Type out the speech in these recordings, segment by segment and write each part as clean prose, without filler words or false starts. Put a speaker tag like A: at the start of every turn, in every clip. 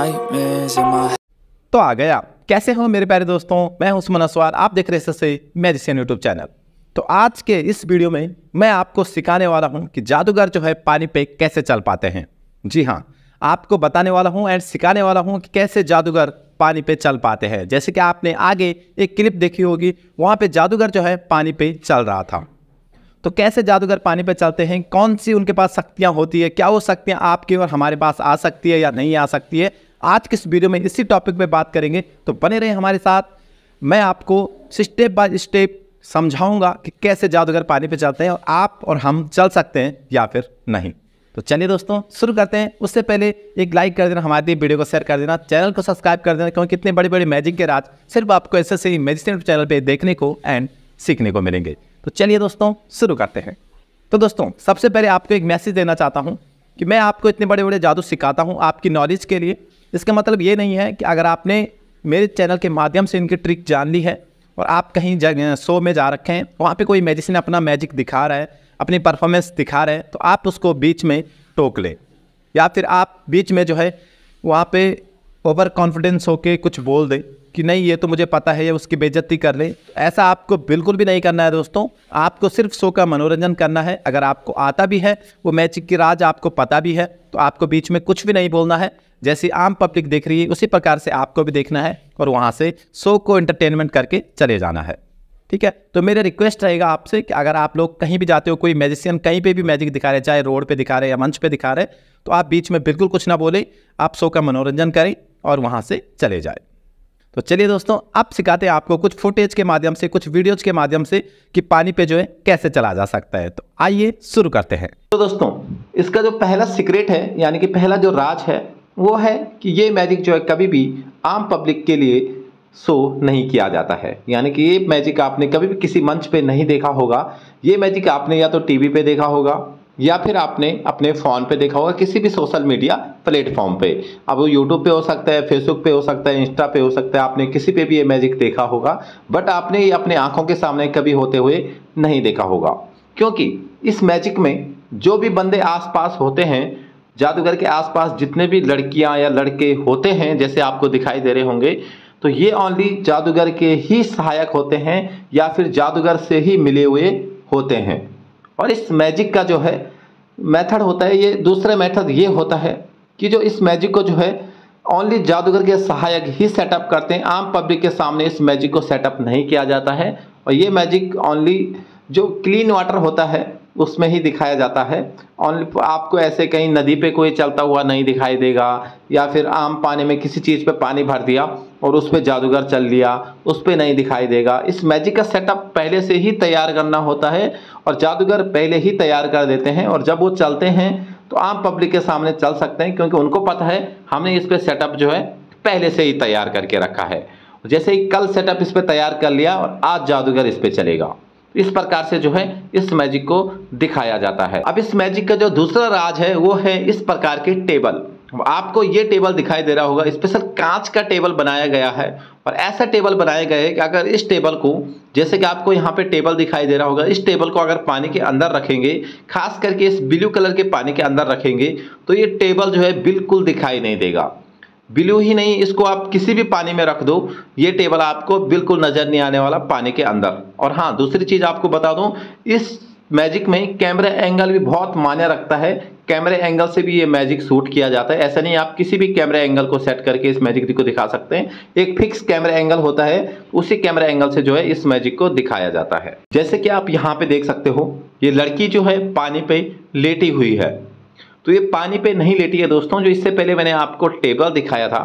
A: nightmares in my
B: तो आ गया। कैसे हो मेरे प्यारे दोस्तों, मैं हूं सुमन असवार, आप देख रहे हैं मैजिशियन यूट्यूब चैनल। तो आज के इस वीडियो में मैं आपको सिखाने वाला हूं कि जादूगर जो है पानी पे कैसे चल पाते हैं। जी हाँ, आपको बताने वाला हूं एंड सिखाने वाला हूं कि कैसे जादूगर पानी पे चल पाते हैं। जैसे कि आपने आगे एक क्लिप देखी होगी, वहाँ पे जादूगर जो है पानी पे चल रहा था। तो कैसे जादूगर पानी पे चलते हैं, कौन सी उनके पास शक्तियाँ होती है, क्या वो शक्तियाँ आपकी और हमारे पास आ सकती है या नहीं आ सकती है, आज के इस वीडियो में इसी टॉपिक पे बात करेंगे। तो बने रहे हमारे साथ, मैं आपको स्टेप बाय स्टेप समझाऊंगा कि कैसे जादूगर पानी पे चलते हैं और आप और हम चल सकते हैं या फिर नहीं। तो चलिए दोस्तों शुरू करते हैं। उससे पहले एक लाइक कर देना, हमारी वीडियो को शेयर कर देना, चैनल को सब्सक्राइब कर देना, क्योंकि इतने बड़े बड़े मैजिक के राज सिर्फ आपको ऐसे ही मैजिशियन चैनल पर देखने को एंड सीखने को मिलेंगे। तो चलिए दोस्तों शुरू करते हैं। तो दोस्तों सबसे पहले आपको एक मैसेज देना चाहता हूं कि मैं आपको इतने बड़े बड़े जादू सिखाता हूं आपकी नॉलेज के लिए। इसका मतलब ये नहीं है कि अगर आपने मेरे चैनल के माध्यम से इनकी ट्रिक जान ली है और आप कहीं शो में जा रखे हैं, वहाँ पे कोई मैजिशियन अपना मैजिक दिखा रहा है, अपनी परफॉर्मेंस दिखा रहे हैं, तो आप उसको बीच में टोक लें, या फिर आप बीच में जो है वहाँ पे ओवर कॉन्फिडेंस होके कुछ बोल दें कि नहीं ये तो मुझे पता है, ये उसकी बेइज्जती कर ले। ऐसा आपको बिल्कुल भी नहीं करना है दोस्तों। आपको सिर्फ शो का मनोरंजन करना है। अगर आपको आता भी है, वो मैजिक की राज आपको पता भी है, तो आपको बीच में कुछ भी नहीं बोलना है। जैसी आम पब्लिक देख रही है उसी प्रकार से आपको भी देखना है और वहाँ से शो को एंटरटेनमेंट करके चले जाना है। ठीक है, तो मेरा रिक्वेस्ट रहेगा आपसे कि अगर आप लोग कहीं भी जाते हो, कोई मैजिशियन कहीं पे भी मैजिक दिखा रहे, चाहे रोड पे दिखा रहे या मंच पे दिखा रहे, तो आप बीच में बिल्कुल कुछ ना बोले, आप शो का मनोरंजन करें और वहाँ से चले जाए। तो चलिए दोस्तों अब सिखाते हैं आपको कुछ फुटेज के माध्यम से, कुछ वीडियोज के माध्यम से कि पानी पे जो है कैसे चला जा सकता है। तो आइए शुरू करते हैं।
C: तो दोस्तों इसका जो पहला सीक्रेट है, यानी कि पहला जो राज है, वो है कि ये मैजिक जो है कभी भी आम पब्लिक के लिए शो नहीं किया जाता है। यानी कि ये मैजिक आपने कभी भी किसी मंच पे नहीं देखा होगा। ये मैजिक आपने या तो टीवी पे देखा होगा या फिर आपने अपने फ़ोन पे देखा होगा, किसी भी सोशल मीडिया प्लेटफॉर्म पे। अब वो यूट्यूब पे हो सकता है, फेसबुक पे हो सकता है, इंस्टा पे हो सकता है, आपने किसी पे भी ये मैजिक देखा होगा, बट आपने ये अपने आंखों के सामने कभी होते हुए नहीं देखा होगा। क्योंकि इस मैजिक में जो भी बंदे आसपास होते हैं, जादूगर के आसपास जितने भी लड़कियां या लड़के होते हैं, जैसे आपको दिखाई दे रहे होंगे, तो ये ओनली जादूगर के ही सहायक होते हैं या फिर जादूगर से ही मिले हुए होते हैं। और इस मैजिक का जो है मेथड होता है, ये दूसरा मेथड ये होता है कि जो इस मैजिक को जो है ओनली जादूगर के सहायक ही सेटअप करते हैं। आम पब्लिक के सामने इस मैजिक को सेटअप नहीं किया जाता है। और ये मैजिक ओनली जो क्लीन वाटर होता है उसमें ही दिखाया जाता है। ओनली आपको ऐसे कहीं नदी पे कोई चलता हुआ नहीं दिखाई देगा, या फिर आम पानी में किसी चीज़ पे पानी भर दिया और उस पे जादूगर चल लिया, उस पे नहीं दिखाई देगा। इस मैजिक का सेटअप पहले से ही तैयार करना होता है और जादूगर पहले ही तैयार कर देते हैं, और जब वो चलते हैं तो आम पब्लिक के सामने चल सकते हैं, क्योंकि उनको पता है हमने इस पे सेटअप जो है पहले से ही तैयार करके रखा है। जैसे ही कल सेटअप इस पे तैयार कर लिया और आज जादूगर इस पे चलेगा। इस प्रकार से जो है इस मैजिक को दिखाया जाता है। अब इस मैजिक का जो दूसरा राज है वो है इस प्रकार के टेबल। आपको ये टेबल दिखाई दे रहा होगा, स्पेशल कांच का टेबल बनाया गया है। और ऐसा टेबल बनाया गया है कि अगर इस टेबल को, जैसे कि आपको यहाँ पे टेबल दिखाई दे रहा होगा, इस टेबल को अगर पानी के अंदर रखेंगे, खास करके इस ब्लू कलर के पानी के अंदर रखेंगे, तो ये टेबल जो है बिल्कुल दिखाई नहीं देगा। ब्लू ही नहीं, इसको आप किसी भी पानी में रख दो, ये टेबल आपको बिल्कुल नजर नहीं आने वाला पानी के अंदर। और हाँ, दूसरी चीज आपको बता दूं, इस मैजिक में कैमरा एंगल भी बहुत मायने रखता है। कैमरे एंगल से भी ये मैजिक शूट किया जाता है। ऐसा नहीं आप किसी भी कैमरा एंगल को सेट करके इस मैजिक को दिखा सकते हैं। एक फिक्स कैमरा एंगल होता है, उसी कैमरा एंगल से जो है इस मैजिक को दिखाया जाता है। जैसे कि आप यहाँ पे देख सकते हो, ये लड़की जो है पानी पे लेटी हुई है। तो ये पानी पे नहीं लेटी है दोस्तों, जो इससे पहले मैंने आपको टेबल दिखाया था,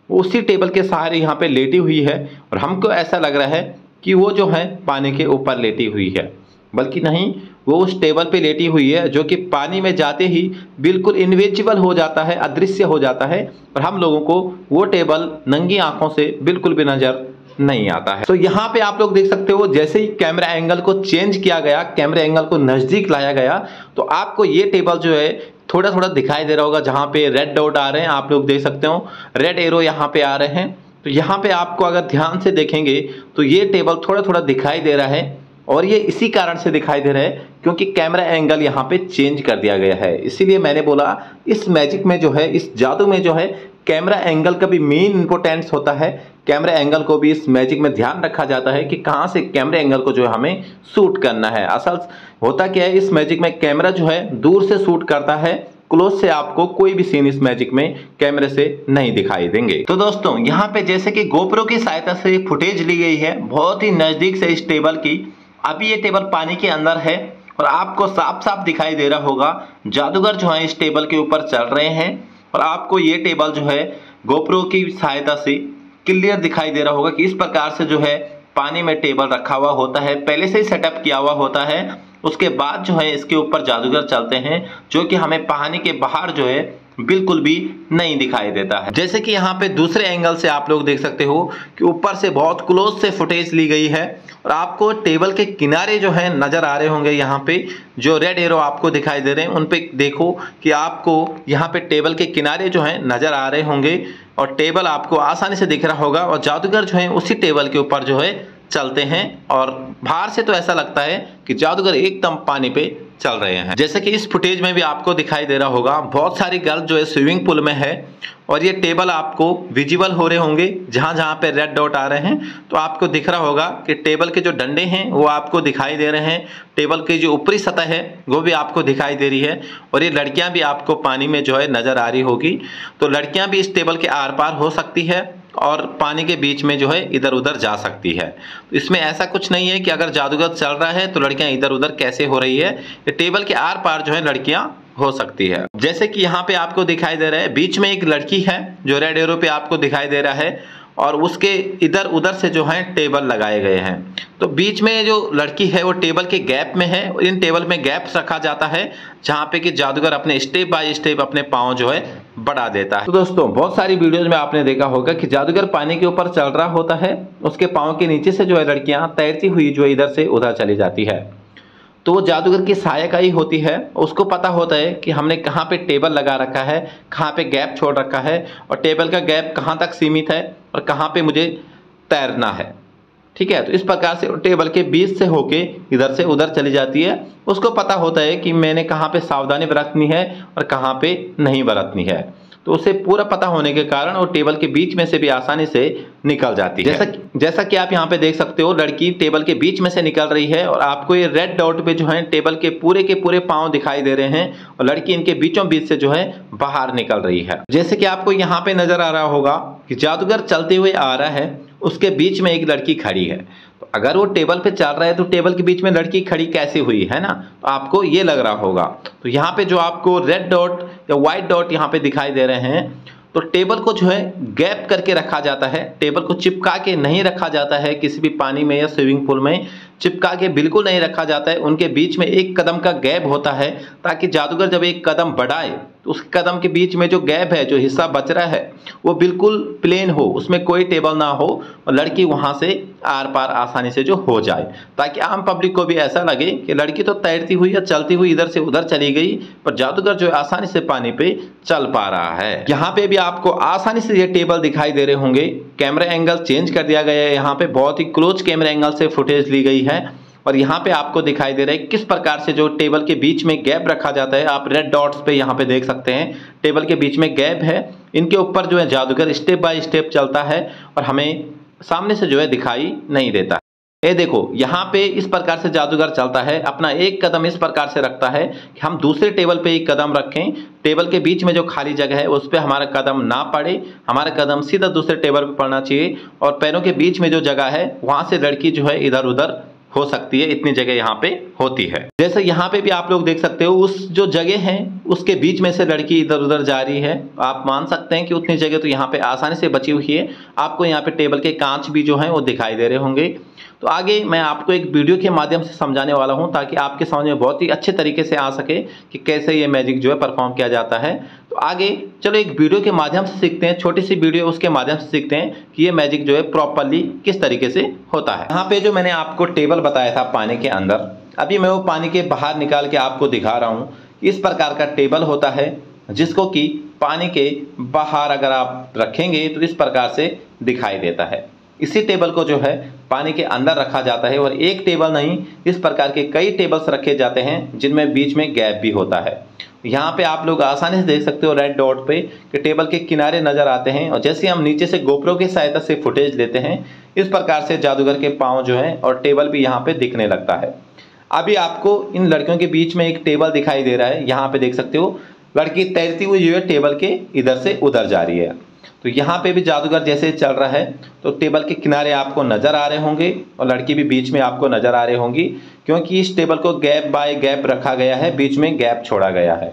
C: उसी टेबल के सहारे यहाँ पे लेटी हुई है। और हमको ऐसा लग रहा है कि वो जो है पानी के ऊपर लेटी हुई है, बल्कि नहीं, वो उस टेबल पे लेटी हुई है, जो कि पानी में जाते ही बिल्कुल इनविजिबल हो जाता है, अदृश्य हो जाता है, और हम लोगों को वो टेबल नंगी आंखों से बिल्कुल भी नजर नहीं आता है। तो यहाँ पे आप लोग देख सकते हो, जैसे ही कैमरा एंगल को चेंज किया गया, कैमरा एंगल को नजदीक लाया गया, तो आपको ये टेबल जो है थोड़ा थोड़ा दिखाई दे रहा होगा। जहाँ पे रेड डॉट आ रहे हैं, आप लोग देख सकते हो, रेड एरो यहाँ पे आ रहे हैं। तो यहाँ पे आपको अगर ध्यान से देखेंगे तो ये टेबल थोड़ा थोड़ा दिखाई दे रहा है, और ये इसी कारण से दिखाई दे रहा है क्योंकि कैमरा एंगल यहाँ पे चेंज कर दिया गया है। इसीलिए मैंने बोला इस मैजिक में जो है, इस जादू में जो है, कैमरा एंगल का भी मेन इंपॉर्टेंस होता है। कैमरा एंगल को भी इस मैजिक में ध्यान रखा जाता है कि कहां से कैमरा एंगल को जो है हमें शूट करना है। असल होता क्या है, इस मैजिक में कैमरा जो है दूर से शूट करता है, क्लोज से आपको कोई भी सीन इस मैजिक में कैमरे से नहीं दिखाई देंगे। तो दोस्तों यहाँ पे जैसे कि गोप्रो की सहायता से फुटेज ली गई है बहुत ही नजदीक से इस टेबल की। अभी ये टेबल पानी के अंदर है और आपको साफ साफ दिखाई दे रहा होगा जादूगर जो है इस टेबल के ऊपर चल रहे हैं और आपको ये टेबल जो है गोप्रो की सहायता से क्लियर दिखाई दे रहा होगा कि इस प्रकार से जो है पानी में टेबल रखा हुआ होता है, पहले से ही सेटअप किया हुआ होता है। उसके बाद जो है इसके ऊपर जादूगर चलते हैं जो कि हमें पानी के बाहर जो है बिल्कुल भी नहीं दिखाई देता है। जैसे कि यहाँ पे दूसरे एंगल से आप लोग देख सकते हो कि ऊपर से बहुत क्लोज से फुटेज ली गई है और आपको टेबल के किनारे जो है नजर आ रहे होंगे। यहाँ पे जो रेड एरो आपको दिखाई दे रहे हैं उन पे देखो कि आपको यहाँ पे टेबल के किनारे जो है नजर आ रहे होंगे और टेबल आपको आसानी से दिख रहा होगा और जादूगर जो है उसी टेबल के ऊपर जो है चलते हैं और बाहर से तो ऐसा लगता है कि जादूगर एकदम पानी पे चल रहे हैं। जैसे कि इस फुटेज में भी आपको दिखाई दे रहा होगा बहुत सारी गर्ल्स जो है स्विमिंग पूल में है और ये टेबल आपको विजिबल हो रहे होंगे जहां जहां पे रेड डॉट आ रहे हैं तो आपको दिख रहा होगा कि टेबल के जो डंडे हैं वो आपको दिखाई दे रहे हैं, टेबल की जो ऊपरी सतह है वो भी आपको दिखाई दे रही है और ये लड़कियां भी आपको पानी में जो है नजर आ रही होगी। तो लड़कियां भी इस टेबल के आर पार हो सकती है और पानी के बीच में जो है इधर उधर जा सकती है। तो इसमें ऐसा कुछ नहीं है कि अगर जादूगर चल रहा है तो लड़कियां इधर उधर कैसे हो रही है, ये टेबल के आर पार जो है लड़कियां हो सकती है। जैसे कि यहाँ पे आपको दिखाई दे रहा है बीच में एक लड़की है जो रेड एरो पे आपको दिखाई दे रहा है और उसके इधर उधर से जो है टेबल लगाए गए हैं। तो बीच में जो लड़की है वो टेबल के गैप में है और इन टेबल में गैप्स रखा जाता है जहाँ पे कि जादूगर अपने स्टेप बाय स्टेप अपने पाँव जो है बढ़ा देता है। तो दोस्तों बहुत सारी वीडियोज में आपने देखा होगा कि जादूगर पानी के ऊपर चल रहा होता है, उसके पाँव के नीचे से जो है लड़कियां तैरती हुई जो इधर से उधर चली जाती है। तो वो जादूगर की सहायकाई होती है, उसको पता होता है कि हमने कहाँ पे टेबल लगा रखा है, कहाँ पे गैप छोड़ रखा है और टेबल का गैप कहाँ तक सीमित है और कहाँ पे मुझे तैरना है। ठीक है, तो इस प्रकार से टेबल के बीच से होके इधर से उधर चली जाती है। उसको पता होता है कि मैंने कहाँ पे सावधानी बरतनी है और कहाँ पे नहीं बरतनी है। तो उसे पूरा पता होने के कारण वो टेबल के बीच में से भी आसानी से निकल जाती है। जैसा कि आप यहाँ पे देख सकते हो लड़की टेबल के बीच में से निकल रही है और आपको ये रेड डॉट पे जो है टेबल के पूरे पांव दिखाई दे रहे हैं और लड़की इनके बीचों बीच से जो है बाहर निकल रही है। जैसे कि आपको यहाँ पे नजर आ रहा होगा कि जादूगर चलते हुए आ रहा है, उसके बीच में एक लड़की खड़ी है। तो अगर वो टेबल पे चल रहा है तो टेबल के बीच में लड़की खड़ी कैसे हुई है ना, तो आपको ये लग रहा होगा। तो यहाँ पे जो आपको रेड डॉट या व्हाइट डॉट यहाँ पे दिखाई दे रहे हैं तो टेबल को जो है गैप करके रखा जाता है, टेबल को चिपका के नहीं रखा जाता है। किसी भी पानी में या स्विमिंग पूल में चिपका के बिल्कुल नहीं रखा जाता है, उनके बीच में एक कदम का गैप होता है ताकि जादूगर जब एक कदम बढ़ाए तो उस कदम के बीच में जो गैप है, जो हिस्सा बच रहा है वो बिल्कुल प्लेन हो, उसमें कोई टेबल ना हो और लड़की वहां से आर पार आसानी से जो हो जाए, ताकि आम पब्लिक को भी ऐसा लगे कि लड़की तो तैरती हुई या चलती हुई इधर से उधर चली गई पर जादूगर जो है आसानी से पानी पे चल पा रहा है। यहाँ पे भी आपको आसानी से ये टेबल दिखाई दे रहे होंगे। कैमरा एंगल चेंज कर दिया गया है, यहाँ पे बहुत ही क्लोज कैमरा एंगल से फुटेज ली गई है और यहाँ पे आपको दिखाई दे रहा है किस प्रकार से जो टेबल के बीच में गैप रखा जाता है। आप रेड डॉट्स पे यहाँ पे देख सकते हैं टेबल के बीच में गैप है, इनके ऊपर जो है जादूगर स्टेप बाय स्टेप चलता है और हमें सामने से जो है दिखाई नहीं देता। ये देखो यहाँ पे इस प्रकार से जादूगर चलता है, अपना एक कदम इस प्रकार से रखता है कि हम दूसरे टेबल पे एक कदम रखें, टेबल के बीच में जो खाली जगह है उस पर हमारा कदम ना पड़े, हमारा कदम सीधा दूसरे टेबल पे पड़ना चाहिए और पैरों के बीच में जो जगह है वहां से लड़की जो है इधर उधर हो सकती है, इतनी जगह यहाँ पे होती है। जैसे यहाँ पे भी आप लोग देख सकते हो उस जो जगह है उसके बीच में से लड़की इधर उधर जा रही है। आप मान सकते हैं कि उतनी जगह तो यहाँ पे आसानी से बची हुई है। आपको यहाँ पे टेबल के कांच भी जो है वो दिखाई दे रहे होंगे। तो आगे मैं आपको एक वीडियो के माध्यम से समझाने वाला हूँ ताकि आपके समझ में बहुत ही अच्छे तरीके से आ सके कि कैसे ये मैजिक जो है परफॉर्म किया जाता है। तो आगे चलो एक वीडियो के माध्यम से सीखते हैं, छोटी सी वीडियो उसके माध्यम से सीखते हैं कि ये मैजिक जो है प्रॉपरली किस तरीके से होता है। यहाँ पे जो मैंने आपको टेबल बताया था पानी के अंदर, अभी मैं वो पानी के बाहर निकाल के आपको दिखा रहा हूँ। इस प्रकार का टेबल होता है जिसको कि पानी के बाहर अगर आप रखेंगे तो इस प्रकार से दिखाई देता है। इसी टेबल को जो है पानी के अंदर रखा जाता है और एक टेबल नहीं, इस प्रकार के कई टेबल्स रखे जाते हैं जिनमें बीच में गैप भी होता है यहाँ पे आप लोग आसानी से देख सकते हो रेड डॉट पे कि टेबल के किनारे नजर आते हैं, और जैसे हम नीचे से गोप्रो की सहायता से फुटेज लेते हैं इस प्रकार से जादूगर के पाँव जो है और टेबल भी यहाँ पे दिखने लगता है। अभी आपको इन लड़कियों के बीच में एक टेबल दिखाई दे रहा है, यहाँ पे देख सकते हो लड़की तैरती हुई जो है टेबल के इधर से उधर जा रही है। तो यहाँ पे भी जादूगर जैसे चल रहा है तो टेबल के किनारे आपको नजर आ रहे होंगे और लड़की भी बीच में आपको नजर आ रही होंगी, क्योंकि इस टेबल को गैप बाय गैप रखा गया है, बीच में गैप छोड़ा गया है।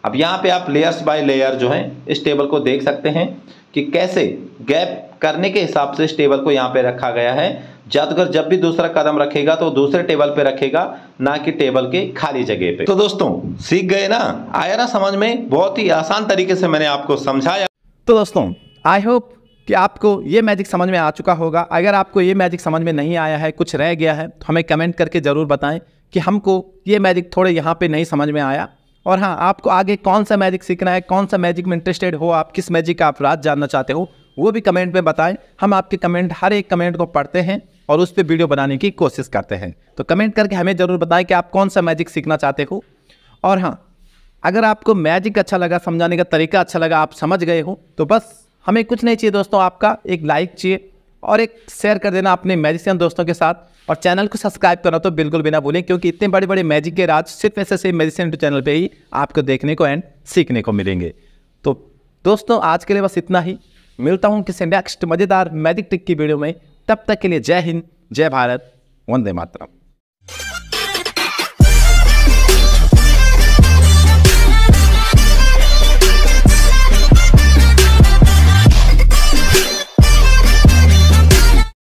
C: अब यहाँ पे आप लेयर्स बाय लेयर जो है इस टेबल को देख सकते हैं कि कैसे गैप करने के हिसाब से इस टेबल को यहाँ पे रखा गया है। जादूगर जब भी दूसरा कदम रखेगा तो दूसरे टेबल पे रखेगा, ना कि टेबल के खाली जगह पे। तो दोस्तों सीख गए ना, आया ना समझ में? बहुत ही आसान तरीके से मैंने आपको समझाया।
B: तो दोस्तों आई होप कि आपको ये मैजिक समझ में आ चुका होगा। अगर आपको ये मैजिक समझ में नहीं आया है, कुछ रह गया है, तो हमें कमेंट करके ज़रूर बताएं कि हमको ये मैजिक थोड़े यहाँ पे नहीं समझ में आया। और हाँ, आपको आगे कौन सा मैजिक सीखना है, कौन सा मैजिक में इंटरेस्टेड हो, आप किस मैजिक का आप राज जानना चाहते हो, वो भी कमेंट में बताएं। हम आपके कमेंट, हर एक कमेंट को पढ़ते हैं और उस पर वीडियो बनाने की कोशिश करते हैं। तो कमेंट करके हमें ज़रूर बताएं कि आप कौन सा मैजिक सीखना चाहते हो। और हाँ, अगर आपको मैजिक अच्छा लगा, समझाने का तरीका अच्छा लगा, आप समझ गए हो, तो बस हमें कुछ नहीं चाहिए दोस्तों, आपका एक लाइक चाहिए और एक शेयर कर देना अपने मैजिशियन दोस्तों के साथ, और चैनल को सब्सक्राइब करना तो बिल्कुल भी ना भूलें, क्योंकि इतने बड़े बड़े मैजिक के राज सिर्फ ऐसे मैजिशियन चैनल पे ही आपको देखने को एंड सीखने को मिलेंगे। तो दोस्तों आज के लिए बस इतना ही, मिलता हूँ किसी नेक्स्ट मज़ेदार मैजिक ट्रिक की वीडियो में। तब तक के लिए जय हिंद, जय भारत, वंदे मातरम।